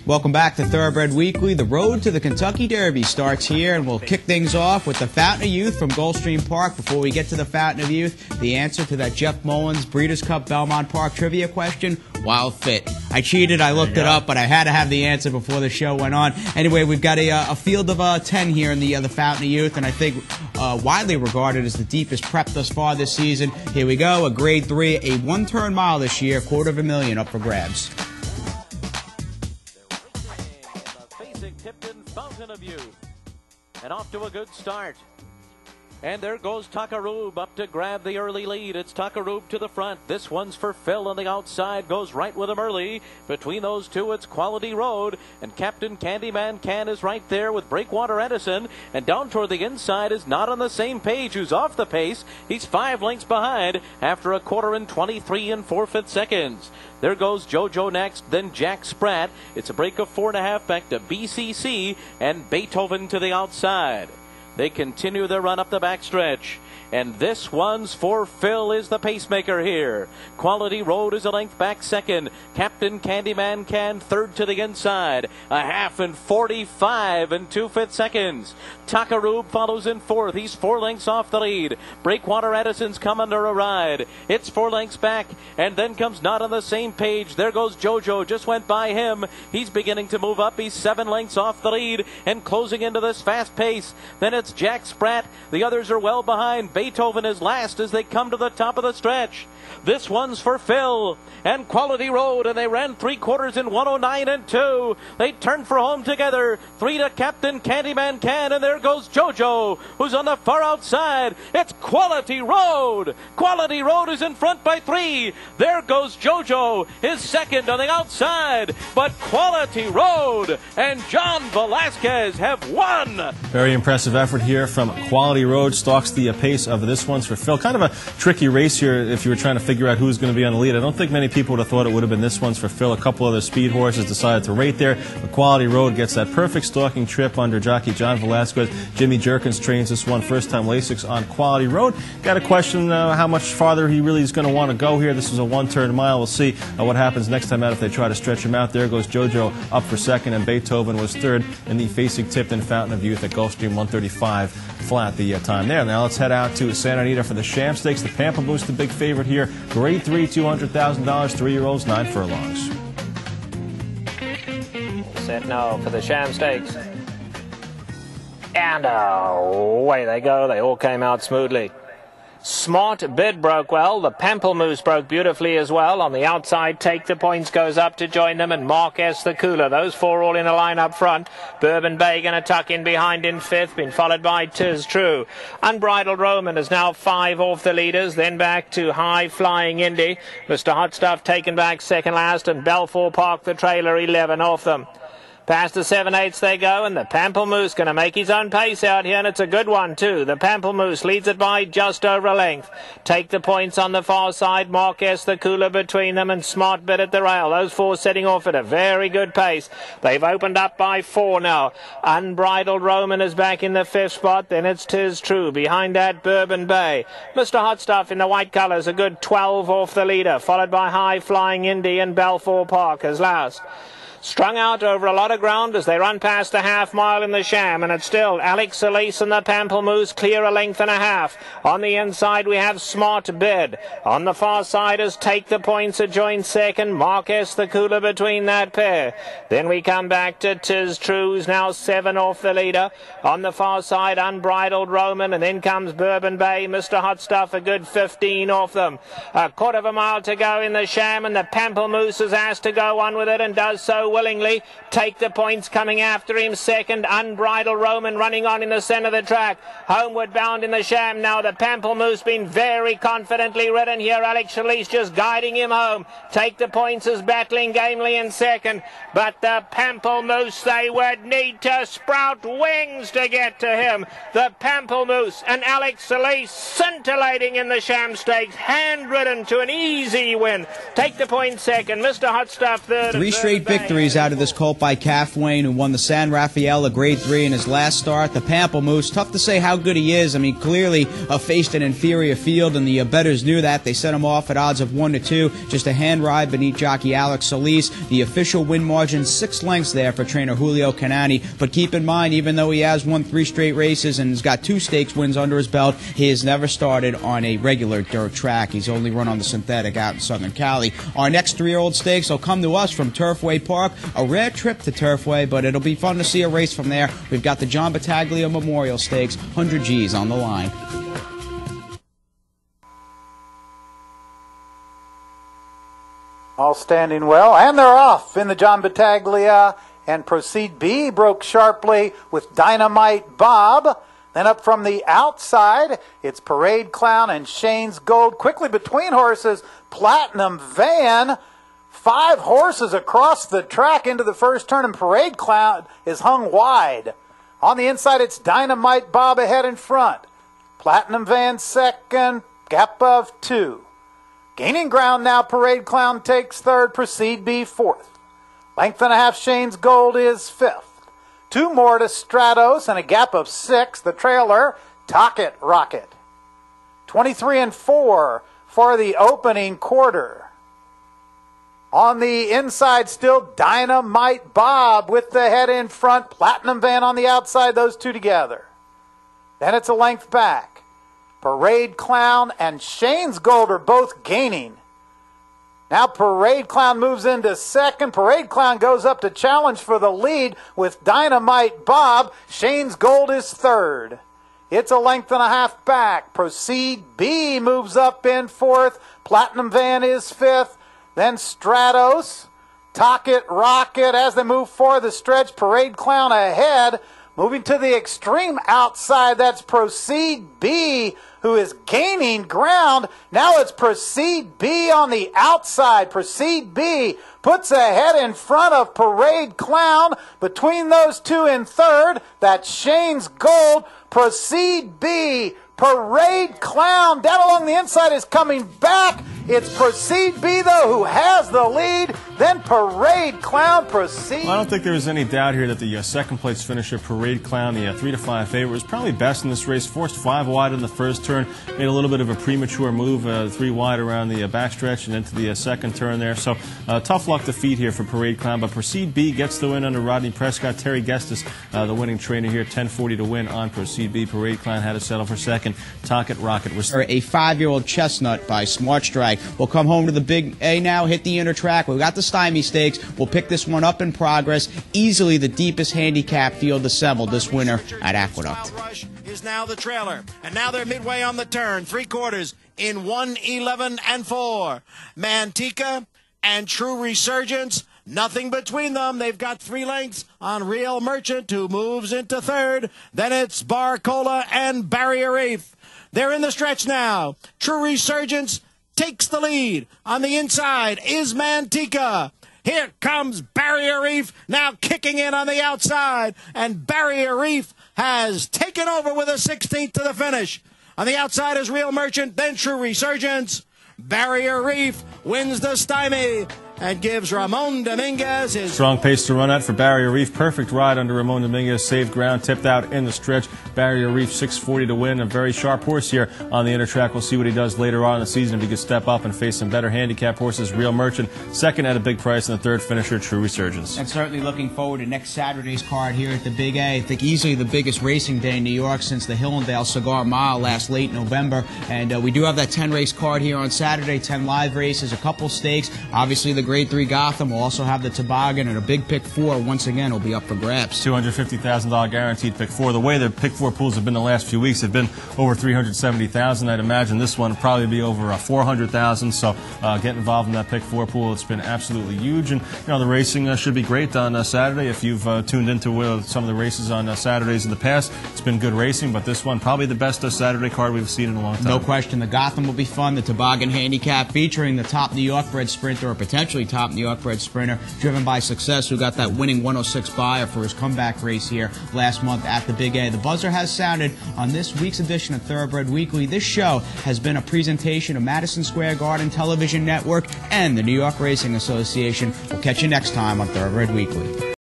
Welcome back to Thoroughbred Weekly. The road to the Kentucky Derby starts here, and we'll kick things off with the Fountain of Youth from Gulfstream Park. Before we get to the Fountain of Youth, the answer to that Jeff Mullins Breeders' Cup Belmont Park trivia question, Wild Fit. I cheated, I looked it up, but I had to have the answer before the show went on. Anyway, we've got a field of 10 here in the Fountain of Youth, and I think widely regarded as the deepest prep thus far this season. Here we go, a Grade 3, a one-turn mile this year, $250,000 up for grabs. FASIG-TIPTON Fountain of Youth, and off to a good start. And there goes Thoroughbred up to grab the early lead. It's Thoroughbred to the front. This one's for Phil on the outside. Goes right with him early. Between those two, it's Quality Road. And Captain Candyman Can is right there with Breakwater Edison. And down toward the inside is Not on the Same Page, who's off the pace. He's 5 lengths behind after a quarter in 23 and 4/5 seconds. There goes JoJo next, then Jack Spratt. It's a break of 4.5 back to BCC and Beethoven to the outside. They continue their run up the backstretch. And this one's for Phil is the pacemaker here. Quality Road is a length back second. Captain Candyman Can third to the inside. A half in 45 and 2/5 seconds. Thoroughbred follows in fourth. He's 4 lengths off the lead. Breakwater Edison's come under a ride. It's 4 lengths back. And then comes Not on the Same Page. There goes JoJo. Just went by him. He's beginning to move up. He's 7 lengths off the lead and closing into this fast pace. Then it's Jack Spratt. The others are well behind. Beethoven is last as they come to the top of the stretch. This one's for Phil and Quality Road, and they ran 3/4 in 109 and 2. They turned for home together. 3 to Captain Candyman Can, and there goes JoJo, who's on the far outside. It's Quality Road. Quality Road is in front by 3. There goes JoJo, his second on the outside, but Quality Road and John Velasquez have won. Very impressive effort here from Quality Road. Stalks the pace of this one's for Phil. Kind of a tricky race here if you were trying to figure out who's going to be on the lead. I don't think many people would have thought it would have been this one's for Phil. A couple other speed horses decided to rate there. But Quality Road gets that perfect stalking trip under jockey John Velasquez. Jimmy Jerkins trains this one, first time Lasix on Quality Road. Got to question how much farther he really is going to want to go here. This is a one-turn mile. We'll see what happens next time out if they try to stretch him out. There goes JoJo up for second, and Beethoven was third in the FASIG-TIPTON Fountain of Youth at Gulfstream, 135 flat the time there. Now let's head out to Santa Anita for the SHAM Stakes. The Pamplemousse, the big favorite here. Grade 3, $200,000, 3-year-olds, 9 furlongs. Set now for the SHAM Stakes. And away they go. They all came out smoothly. Smart Bid broke well. The Pamplemousse broke beautifully as well. On the outside, Take the Points goes up to join them, and Marquez the Cooler. Those 4 all in a line up front. Bourbon Bay going to tuck in behind in 5th, been followed by 'Tis True. Unbridled Roman is now 5 off the leaders, then back to High Flying Indy. Mr. Hot Stuff taken back second last, and Belfour Park the trailer 11 off them. Past the 7/8 they go, and the Pamplemousse going to make his own pace out here, and it's a good one too. The Pamplemousse leads it by just over a length. Take the Points on the far side, Marquez the Cooler between them, and Smart Bid at the rail. Those 4 setting off at a very good pace. They've opened up by 4 now. Unbridled Roman is back in the 5th spot, then it's 'Tis True. Behind that, Bourbon Bay. Mr. Hot Stuff in the white colours, a good 12 off the leader, followed by High Flying Indy and Belfour Park as last. Strung out over a lot of ground as they run past the half-mile in the SHAM, and it's still Alex Solis and the Pamplemousse clear a length and a half. On the inside we have Smart Bid. On the far side is Take the Points a joint second, Marquez the Cooler between that pair. Then we come back to 'Tis True, who's now 7 off the leader. On the far side, Unbridled Roman, and then comes Bourbon Bay. Mr. Hot Stuff a good 15 off them. A quarter of a mile to go in the SHAM, and the Pamplemousse is asked to go on with it and does so willingly. Take the Points coming after him second. Unbridled Roman running on in the centre of the track. Homeward bound in the SHAM now. The Pamplemousse been very confidently ridden here. Alex Solis just guiding him home. Take the Points is battling gamely in second. But the Pamplemousse, they would need to sprout wings to get to him. The Pamplemousse and Alex Solis scintillating in the SHAM Stakes. Hand-ridden to an easy win. Take the Points second. Mr. Hot Stuff third. 3 straight victories victories out of this colt by Calf Wayne, who won the San Rafael, a grade 3 in his last start. The Pamplemousse, tough to say how good he is. I mean, clearly faced an inferior field, and the bettors knew that. They set him off at odds of 1-2, just a hand ride beneath jockey Alex Solis. The official win margin, 6 lengths there for trainer Julio Canani. But keep in mind, even though he has won 3 straight races and has got 2 stakes wins under his belt, he has never started on a regular dirt track. He's only run on the synthetic out in Southern Cali. Our next 3-year-old stakes will come to us from Turfway Park. A rare trip to Turfway, but it'll be fun to see a race from there. We've got the John Battaglia Memorial Stakes, 100 G's on the line. All standing well, and they're off in the John Battaglia, and Proceed B broke sharply with Dynamite Bob. Then up from the outside, it's Parade Clown and Shane's Gold. Quickly between horses, Platinum Van. 5 horses across the track into the first turn, and Parade Clown is hung wide. On the inside, it's Dynamite Bob ahead in front. Platinum Van second, gap of 2. Gaining ground now, Parade Clown takes third, Proceed B fourth. Length and a half, Shane's Gold is fifth. 2 more to Stratos and a gap of 6. The trailer, Tocket Rocket. 23 4 for the opening quarter. On the inside, still Dynamite Bob with the head in front. Platinum Van on the outside, those 2 together. Then it's a length back. Parade Clown and Shane's Gold are both gaining. Now Parade Clown moves into second. Parade Clown goes up to challenge for the lead with Dynamite Bob. Shane's Gold is third. It's a length and a half back. Proceed B moves up in fourth. Platinum Van is fifth. Then Stratos, Tocket Rocket as they move for the stretch. Parade Clown ahead. Moving to the extreme outside, that's Proceed B, who is gaining ground. Now it's Proceed B on the outside. Proceed B puts a head in front of Parade Clown. Between those 2 in third, that's Shane's Gold. Proceed B, Parade Clown down along the inside is coming back. It's Proceed B, though, who has the lead. Then Parade Clown proceeds. Well, I don't think there was any doubt here that the second place finisher, Parade Clown, the 3-5 favorite, was probably best in this race. Forced 5 wide in the first turn, made a little bit of a premature move, 3 wide around the backstretch and into the second turn there. So tough luck defeat here for Parade Clown, but Proceed B gets the win under Rodney Prescott. Terry Gestis, the winning trainer here, 10.40 to win on Proceed B. Parade Clown had to settle for second. Tocket Rocket was A 5-year-old Chestnut by Smart Strike. We'll come home to the Big A now, hit the inner track. We've got the STYMIE Stakes. We'll pick this one up in progress. Easily the deepest handicap field assembled this winter at Aqueduct. Is now the trailer, and now they're midway on the turn, 3/4 in 1:11 and 4. Mantica and True Resurgence, nothing between them. They've got 3 lengths on Real Merchant, who moves into third. Then it's Barcola and Barrier Reef. They're in the stretch now. True Resurgence takes the lead. On the inside is Mantica. Here comes Barrier Reef, now kicking in on the outside. And Barrier Reef has taken over with a 16th to the finish. On the outside is Real Merchant, then True Resurgence. Barrier Reef wins the STYMIE and gives Ramon Dominguez his... Strong pace to run at for Barrier Reef. Perfect ride under Ramon Dominguez. Saved ground, tipped out in the stretch. Barrier Reef 6.40 to win. A very sharp horse here on the inner track. We'll see what he does later on in the season if he could step up and face some better handicap horses. Real Merchant, second at a big price, and the third finisher, True Resurgence. And certainly looking forward to next Saturday's card here at the Big A. I think easily the biggest racing day in New York since the Hillendale Cigar Mile last late November. And we do have that 10-race card here on Saturday, 10 live races, a couple stakes. Obviously the Grade 3 Gotham. We'll also have the Toboggan, and a big pick 4 once again will be up for grabs. $250,000 guaranteed pick 4. The way the pick 4 pools have been the last few weeks have been over $370,000. I'd imagine this one will probably be over $400,000. So get involved in that pick 4 pool. It's been absolutely huge, and the racing should be great on Saturday. If you've tuned into some of the races on Saturdays in the past, it's been good racing, but this one probably the best Saturday card we've seen in a long time. No question. The Gotham will be fun. The Toboggan handicap featuring the top New York bred sprinter, or potential especially top New York bred sprinter, driven by Success, who got that winning 106 buyer for his comeback race here last month at the Big A. The buzzer has sounded on this week's edition of Thoroughbred Weekly. This show has been a presentation of Madison Square Garden Television Network and the New York Racing Association. We'll catch you next time on Thoroughbred Weekly.